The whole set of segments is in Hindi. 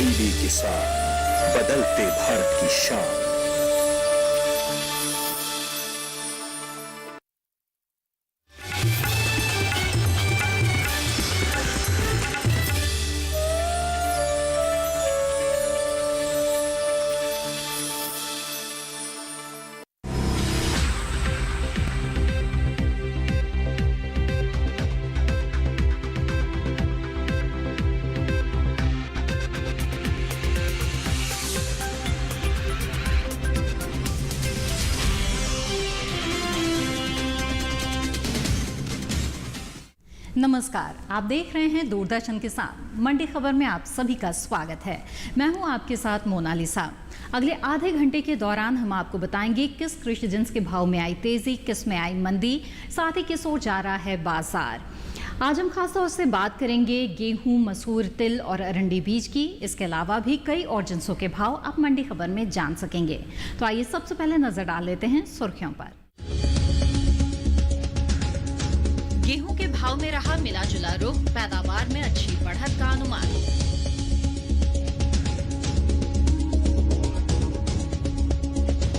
टीवी के साथ बदलते भारत की शान। नमस्कार, आप देख रहे हैं दूरदर्शन के साथ मंडी खबर में आप सभी का स्वागत है। मैं हूं आपके साथ मोनालिसा। अगले आधे घंटे के दौरान हम आपको बताएंगे किस कृषि जिन्स के भाव में आई तेजी, किस में आई मंदी, साथ ही किस ओर जा रहा है बाजार। आज हम खासतौर से बात करेंगे गेहूं, मसूर, तिल और अरंडी बीज की। इसके अलावा भी कई और जिन्सों के भाव आप मंडी खबर में जान सकेंगे। तो आइए सबसे पहले नजर डाल लेते हैं सुर्खियों पर। गेहूं के भाव में रहा मिला जुला रुख, पैदावार में अच्छी बढ़त का अनुमान।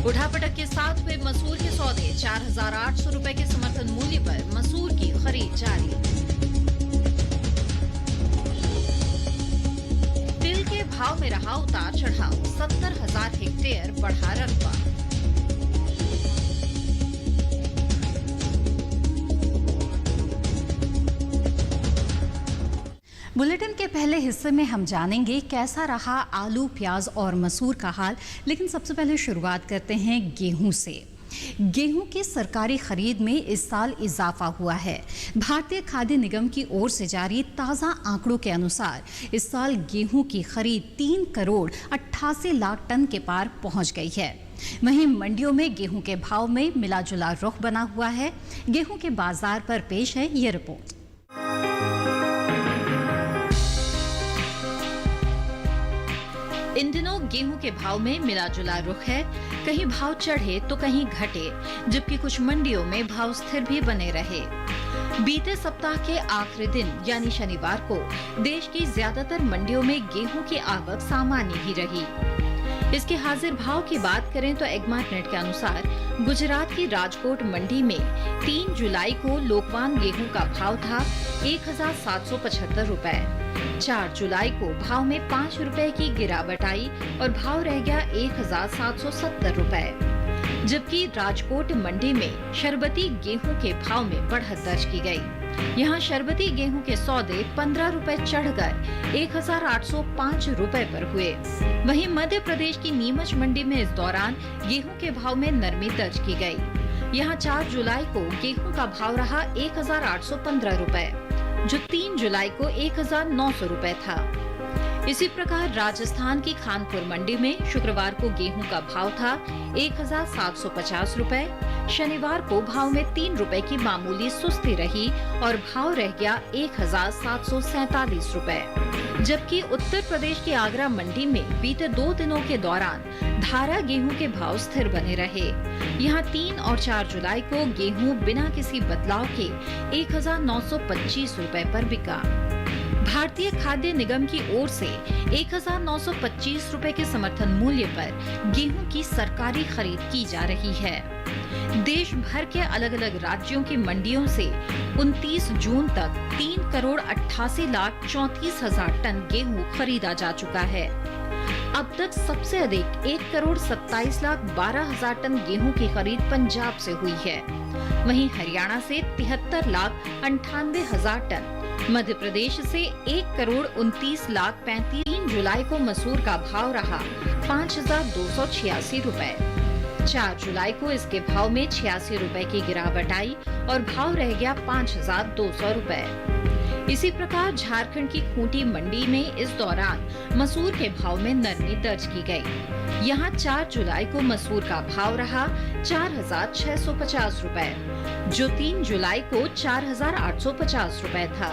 उठापटक के साथ हुए मसूर के सौदे, 4,800 रुपए के समर्थन मूल्य पर मसूर की खरीद जारी। तिल के भाव में रहा उतार चढ़ाव, 70,000 हेक्टेयर बढ़ा रकबा। बुलेटिन के पहले हिस्से में हम जानेंगे कैसा रहा आलू, प्याज और मसूर का हाल। लेकिन सबसे पहले शुरुआत करते हैं गेहूं से। गेहूं की सरकारी खरीद में इस साल इजाफा हुआ है। भारतीय खाद्य निगम की ओर से जारी ताज़ा आंकड़ों के अनुसार इस साल गेहूं की खरीद 3 करोड़ 88 लाख टन के पार पहुंच गई है। वहीं मंडियों में गेहूं के भाव में मिला जुला रुख बना हुआ है। गेहूं के बाजार पर पेश है ये रिपोर्ट। इन दिनों गेहूं के भाव में मिला जुला रुख है। कहीं भाव चढ़े तो कहीं घटे, जबकि कुछ मंडियों में भाव स्थिर भी बने रहे। बीते सप्ताह के आखिरी दिन यानी शनिवार को देश की ज्यादातर मंडियों में गेहूं की आवक सामान्य ही रही। इसके हाजिर भाव की बात करें तो एग्मार्ट नेट के अनुसार गुजरात की राजकोट मंडी में 3 जुलाई को लोकवान गेहूं का भाव था 1,775 रुपए। 4 जुलाई को भाव में 5 रुपए की गिरावट आई और भाव रह गया 1,770 रुपए। जबकि राजकोट मंडी में शरबती गेहूं के भाव में बढ़त दर्ज की गई। यहाँ शरबती गेहूं के सौदे 15 रुपए चढ़कर 1,805 रुपए पर हुए। वहीं मध्य प्रदेश की नीमच मंडी में इस दौरान गेहूं के भाव में नरमी दर्ज की गई। यहाँ 4 जुलाई को गेहूं का भाव रहा 1,815 रुपए, जो 3 जुलाई को 1,900 रुपए था। इसी प्रकार राजस्थान की खानपुर मंडी में शुक्रवार को गेहूं का भाव था 1,750 रुपए। शनिवार को भाव में 3 रुपए की मामूली सुस्ती रही और भाव रह गया 1,747 रुपए। जबकि उत्तर प्रदेश की आगरा मंडी में बीते 2 दिनों के दौरान धारा गेहूं के भाव स्थिर बने रहे। यहाँ 3 और 4 जुलाई को गेहूं बिना किसी बदलाव के 1,925 रुपए पर बिका। भारतीय खाद्य निगम की ओर से 1,925 रुपए के समर्थन मूल्य पर गेहूं की सरकारी खरीद की जा रही है। देश भर के अलग अलग राज्यों की मंडियों से 29 जून तक 3 करोड़ 88 लाख 34 हजार टन गेहूं खरीदा जा चुका है। अब तक सबसे अधिक 1 करोड़ 27 लाख 12 हजार टन गेहूं की खरीद पंजाब से हुई है। वहीं हरियाणा से 73 लाख 98 हजार टन, मध्य प्रदेश से 1 करोड़ 29 लाख 35। जुलाई को मसूर का भाव रहा 5,286 रुपए। 4 जुलाई को इसके भाव में 86 रुपए की गिरावट आई और भाव रह गया 5,200 रुपए। इसी प्रकार झारखंड की खूंटी मंडी में इस दौरान मसूर के भाव में नरमी दर्ज की गई। यहाँ 4 जुलाई को मसूर का भाव रहा 4,650 रुपए, जो 3 जुलाई को 4,850 रुपए था।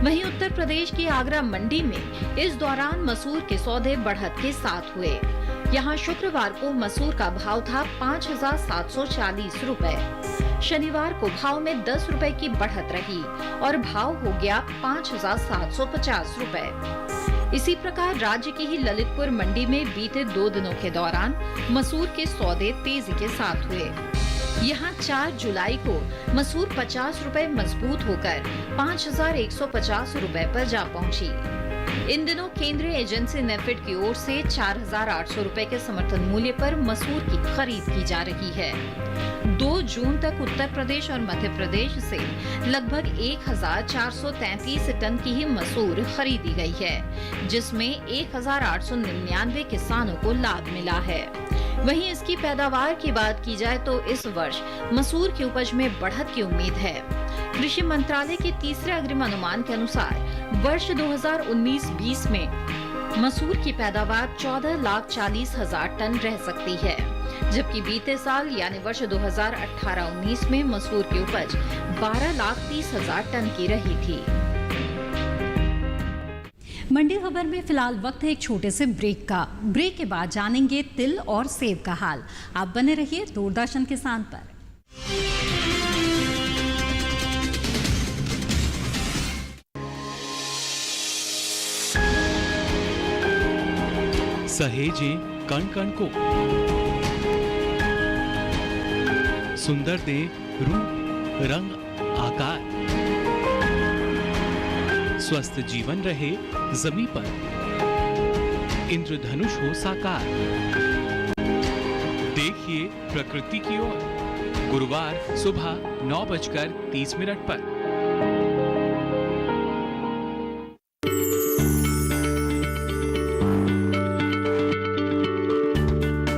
वहीं उत्तर प्रदेश की आगरा मंडी में इस दौरान मसूर के सौदे बढ़त के साथ हुए। यहाँ शुक्रवार को मसूर का भाव था 5,740 रुपए। शनिवार को भाव में 10 रुपए की बढ़त रही और भाव हो गया 5,750 रुपए। इसी प्रकार राज्य की ही ललितपुर मंडी में बीते 2 दिनों के दौरान मसूर के सौदे तेजी के साथ हुए। यहाँ 4 जुलाई को मसूर 50 रुपए मजबूत होकर 5,150 रुपए पर जा पहुंची। इन दिनों केंद्रीय एजेंसी नेफेड की ओर से 4,800 रुपए के समर्थन मूल्य पर मसूर की खरीद की जा रही है। 2 जून तक उत्तर प्रदेश और मध्य प्रदेश से लगभग 1,433 टन की ही मसूर खरीदी गई है, जिसमें 1,899 किसानों को लाभ मिला है। वहीं इसकी पैदावार की बात की जाए तो इस वर्ष मसूर की उपज में बढ़त की उम्मीद है। कृषि मंत्रालय के तीसरे अग्रिम अनुमान के अनुसार वर्ष 2019-20 में मसूर की पैदावार 14,40,000 टन रह सकती है, जबकि बीते साल यानी वर्ष 2018-19 में मसूर की उपज 12,30,000 टन की रही थी। मंडी खबर में फिलहाल वक्त है एक छोटे से ब्रेक का। ब्रेक के बाद जानेंगे तिल और सेब का हाल। आप बने रहिए दूरदर्शन किसान पर। सहेजें कण कण को, सुंदर दे रूप रंग आकार, स्वस्थ जीवन रहे जमी पर, इंद्रधनुष हो साकार। देखिए प्रकृति की ओर, गुरुवार सुबह 9:30 पर।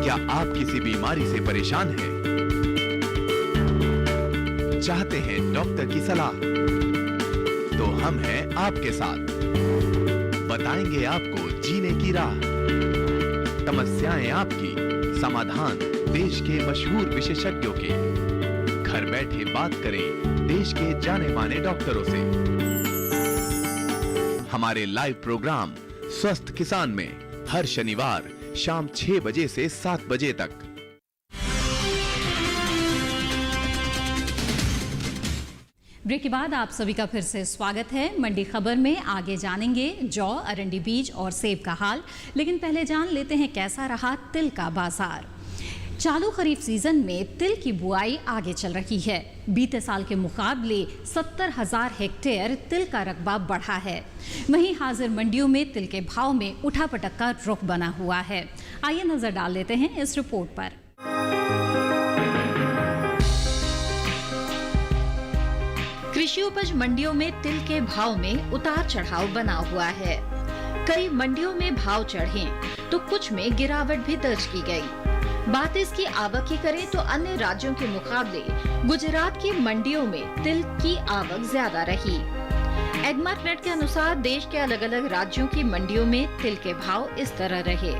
क्या आप किसी बीमारी से परेशान हैं? चाहते हैं डॉक्टर की सलाह? तो हम हैं आपके साथ, बताएंगे आपको जीने की राह। समस्याएं आपकी, समाधान देश के मशहूर विशेषज्ञों के। घर बैठे बात करें देश के जाने माने डॉक्टरों से। हमारे लाइव प्रोग्राम स्वस्थ किसान में हर शनिवार शाम 6 बजे से 7 बजे तक। ब्रेक के बाद आप सभी का फिर से स्वागत है। मंडी खबर में आगे जानेंगे जौ, अरंडी बीज और सेब का हाल, लेकिन पहले जान लेते हैं कैसा रहा तिल का बाजार। चालू खरीफ सीजन में तिल की बुआई आगे चल रही है। बीते साल के मुकाबले 70,000 हेक्टेयर तिल का रकबा बढ़ा है। वहीं हाजिर मंडियों में तिल के भाव में उठापटक का रुख बना हुआ है। आइए नजर डाल लेते हैं इस रिपोर्ट पर। कृषि उपज मंडियों में तिल के भाव में उतार चढ़ाव बना हुआ है। कई मंडियों में भाव चढ़े तो कुछ में गिरावट भी दर्ज की गई। बात इसकी आवक की करें तो अन्य राज्यों के मुकाबले गुजरात की मंडियों में तिल की आवक ज्यादा रही। एग्मार्कनेट के अनुसार देश के अलग अलग राज्यों की मंडियों में तिल के भाव इस तरह रहे।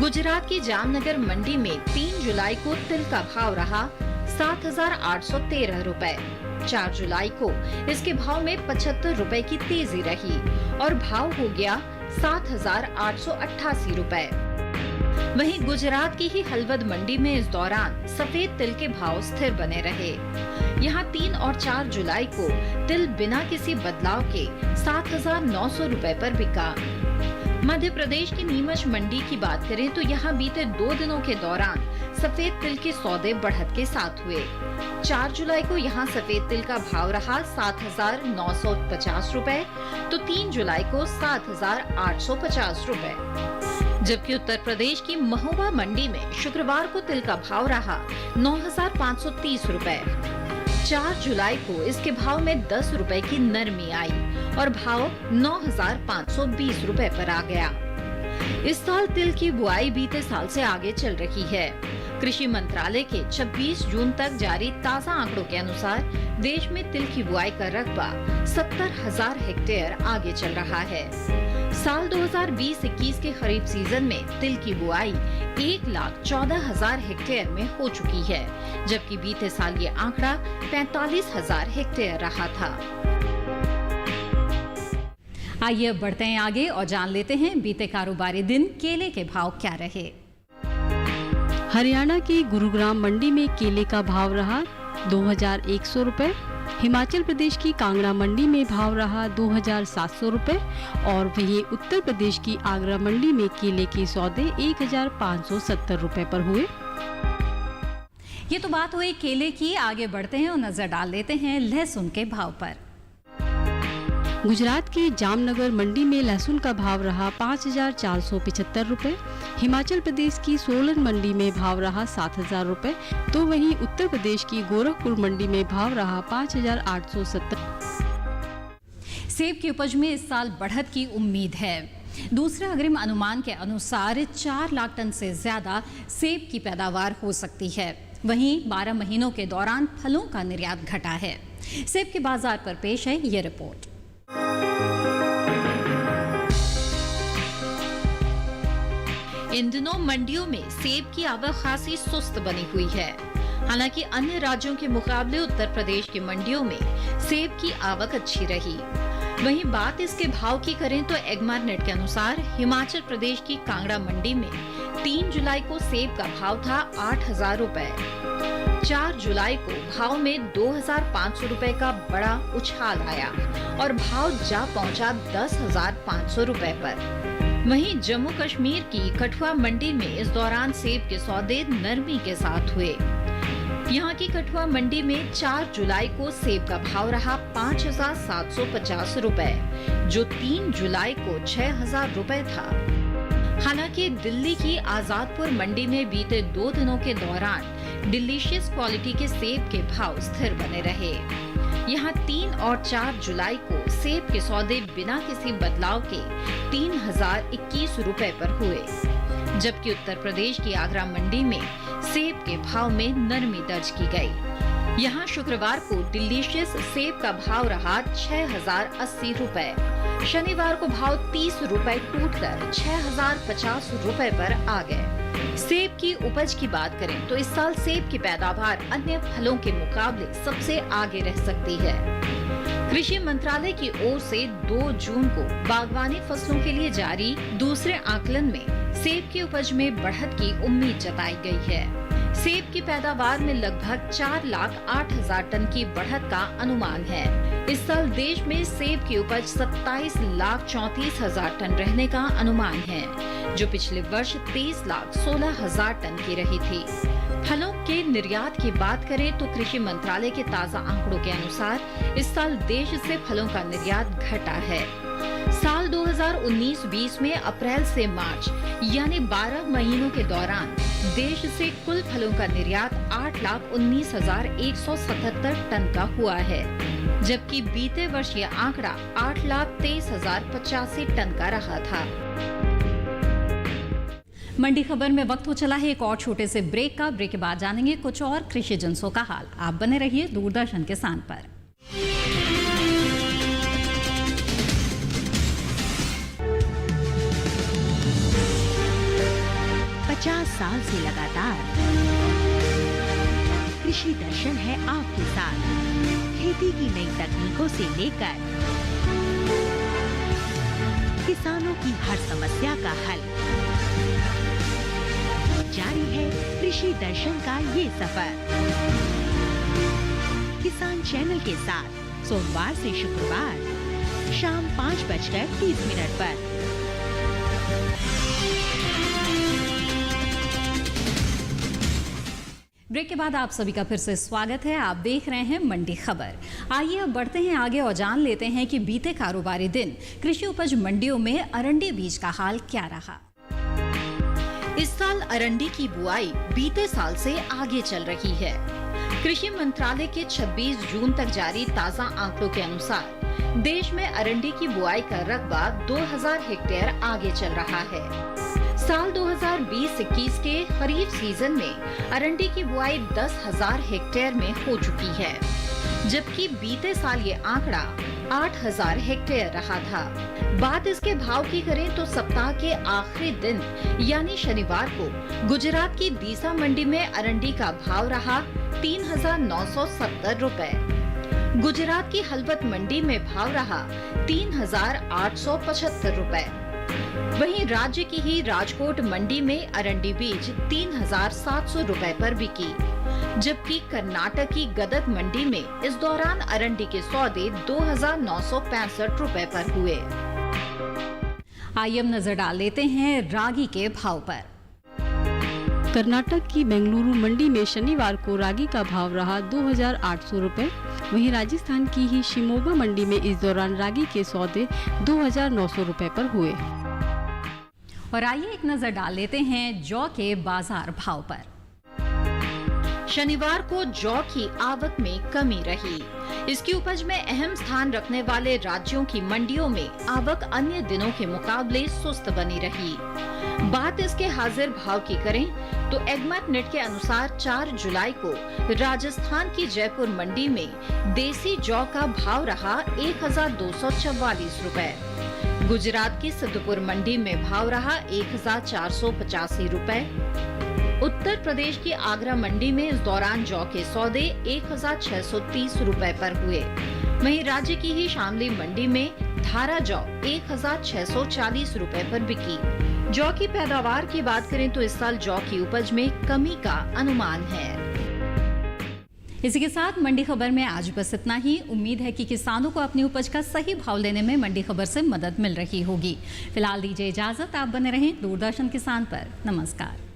गुजरात की जामनगर मंडी में 3 जुलाई को तिल का भाव रहा 7,813 रुपए। 4 जुलाई को इसके भाव में 75 रुपए की तेजी रही और भाव हो गया 7,888 रुपए। वहीं गुजरात की ही हलवद मंडी में इस दौरान सफेद तिल के भाव स्थिर बने रहे। यहाँ 3 और 4 जुलाई को तिल बिना किसी बदलाव के 7,900 रुपए पर बिका। मध्य प्रदेश की नीमच मंडी की बात करें तो यहाँ बीते 2 दिनों के दौरान सफेद तिल के सौदे बढ़त के साथ हुए। 4 जुलाई को यहाँ सफेद तिल का भाव रहा 7,950 रुपए, तो 3 जुलाई को 7,850 रुपए। जबकि उत्तर प्रदेश की महोबा मंडी में शुक्रवार को तिल का भाव रहा 9,530 रुपए। 4 जुलाई को इसके भाव में 10 रुपए की नरमी आई और भाव 9,520 रुपए पर आ गया। इस साल तिल की बुआई बीते साल से आगे चल रही है। कृषि मंत्रालय के 26 जून तक जारी ताजा आंकड़ों के अनुसार देश में तिल की बुआई का रकबा 70,000 हेक्टेयर आगे चल रहा है। साल 2020-21 के खरीफ सीजन में तिल की बुआई 1,14,000 हेक्टेयर में हो चुकी है, जबकि बीते साल ये आंकड़ा 45,000 हेक्टेयर रहा था। आइए अब बढ़ते हैं आगे और जान लेते हैं बीते कारोबारी दिन केले के भाव क्या रहे। हरियाणा की गुरुग्राम मंडी में केले का भाव रहा 2,100 रुपए। हिमाचल प्रदेश की कांगड़ा मंडी में भाव रहा 2700 रुपए और वहीं उत्तर प्रदेश की आगरा मंडी में केले के सौदे 1570 रुपए पर हुए। ये तो बात हुई केले की। आगे बढ़ते हैं और नजर डाल लेते हैं लहसुन के भाव पर। गुजरात की जामनगर मंडी में लहसुन का भाव रहा 5475 रुपए। हिमाचल प्रदेश की सोलन मंडी में भाव रहा 7000 रुपए, तो वहीं उत्तर प्रदेश की गोरखपुर मंडी में भाव रहा 5870। सेब की उपज में इस साल बढ़त की उम्मीद है। दूसरे अग्रिम अनुमान के अनुसार 4 लाख टन से ज्यादा सेब की पैदावार हो सकती है। वहीं 12 महीनों के दौरान फलों का निर्यात घटा है। सेब के बाजार पर पेश है ये रिपोर्ट। इन दिनों मंडियों में सेब की आवक खासी सुस्त बनी हुई है। हालांकि अन्य राज्यों के मुकाबले उत्तर प्रदेश की मंडियों में सेब की आवक अच्छी रही। वहीं बात इसके भाव की करें तो एग्मार्नेट के अनुसार हिमाचल प्रदेश की कांगड़ा मंडी में 3 जुलाई को सेब का भाव था 8000 रुपए। 4 जुलाई को भाव में 2500 रुपए का बड़ा उछाल आया और भाव जा पहुंचा 10,500 रुपए पर। वहीं जम्मू कश्मीर की कठुआ मंडी में इस दौरान सेब के सौदे नरमी के साथ हुए। यहाँ की कठुआ मंडी में 4 जुलाई को सेब का भाव रहा 5750 रुपए, जो 3 जुलाई को 6000 रुपए था। हालांकि दिल्ली की आजादपुर मंडी में बीते 2 दिनों के दौरान डिलीशियस क्वालिटी के सेब के भाव स्थिर बने रहे। यहाँ 3 और 4 जुलाई को सेब के सौदे बिना किसी बदलाव के 3021 रुपए पर हुए, जबकि उत्तर प्रदेश की आगरा मंडी में सेब के भाव में नरमी दर्ज की गई। यहाँ शुक्रवार को डिलीशियस सेब का भाव रहा 6080 रुपए। शनिवार को भाव 30 रुपए टूटकर 6050 रुपए पर आ गए। सेब की उपज की बात करें तो इस साल सेब की पैदावार अन्य फलों के मुकाबले सबसे आगे रह सकती है। कृषि मंत्रालय की ओर से 2 जून को बागवानी फसलों के लिए जारी दूसरे आकलन में सेब की उपज में बढ़त की उम्मीद जताई गई है। सेब की पैदावार में लगभग 4,08,000 टन की बढ़त का अनुमान है। इस साल देश में सेब की उपज 27,34,000 टन रहने का अनुमान है, जो पिछले वर्ष 23,16,000 टन की रही थी। फलों के निर्यात की बात करें तो कृषि मंत्रालय के ताजा आंकड़ों के अनुसार इस साल देश से फलों का निर्यात घटा है। साल 2019-20 में अप्रैल से मार्च यानी 12 महीनों के दौरान देश से कुल फलों का निर्यात 8,19,177 टन का हुआ है, जबकि बीते वर्ष यह आंकड़ा 8,23,085 टन का रहा था। मंडी खबर में वक्त हो चला है एक और छोटे से ब्रेक का। ब्रेक के बाद जानेंगे कुछ और कृषि जिन्सों का हाल। आप बने रहिए दूरदर्शन किसान पर। 50 साल से लगातार कृषि दर्शन है आपके साथ। खेती की नई तकनीकों से लेकर किसानों की हर समस्या का हल, जारी है कृषि दर्शन का ये सफर। किसान चैनल के साथ सोमवार से शुक्रवार शाम 5:30 पर। ब्रेक के बाद आप सभी का फिर से स्वागत है। आप देख रहे हैं मंडी खबर। आइए अब बढ़ते हैं आगे और जान लेते हैं कि बीते कारोबारी दिन कृषि उपज मंडियों में अरंडी बीज का हाल क्या रहा। इस साल अरंडी की बुआई बीते साल से आगे चल रही है। कृषि मंत्रालय के 26 जून तक जारी ताजा आंकड़ों के अनुसार देश में अरंडी की बुआई का रकबा 2000 हेक्टेयर आगे चल रहा है। साल 2020-21 के खरीफ सीजन में अरंडी की बुआई 10,000 हेक्टेयर में हो चुकी है, जबकि बीते साल ये आंकड़ा 8,000 हेक्टेयर रहा था। बात इसके भाव की करें तो सप्ताह के आखिरी दिन यानी शनिवार को गुजरात की दीसा मंडी में अरंडी का भाव रहा 3,970 रुपए। गुजरात की हलवत मंडी में भाव रहा 3,875 रुपए। वहीं राज्य की ही राजकोट मंडी में अरंडी बीज 3,700 रुपए पर बिकी। जबकि कर्नाटक की गदग मंडी में इस दौरान अरंडी के सौदे 2,965 रुपए पर हुए। आइए अब नजर डाल लेते हैं रागी के भाव पर। कर्नाटक की बेंगलुरु मंडी में शनिवार को रागी का भाव रहा 2,800 रुपए। वहीं राजस्थान की ही शिमोगा मंडी में इस दौरान रागी के सौदे 2,900 रुपए पर हुए। और आइए एक नजर डाल लेते हैं जौ के बाजार भाव पर। शनिवार को जौ की आवक में कमी रही। इसकी उपज में अहम स्थान रखने वाले राज्यों की मंडियों में आवक अन्य दिनों के मुकाबले सुस्त बनी रही। बात इसके हाजिर भाव की करें तो एगमैट नेट के अनुसार 4 जुलाई को राजस्थान की जयपुर मंडी में देसी जौ का भाव रहा 1,244 रुपए। गुजरात की सिद्धपुर मंडी में भाव रहा 1,485 रुपए। उत्तर प्रदेश की आगरा मंडी में इस दौरान जौ के सौदे 1,630 रुपए पर हुए। वहीं राज्य की ही शामली मंडी में धारा जौ 1,640 रुपए पर बिकी। जौ की पैदावार की बात करें तो इस साल जौ की उपज में कमी का अनुमान है। इसी के साथ मंडी खबर में आज बस इतना ही। उम्मीद है कि किसानों को अपनी उपज का सही भाव लेने में मंडी खबर से मदद मिल रही होगी। फिलहाल दीजिए इजाजत, आप बने रहें दूरदर्शन किसान पर। नमस्कार।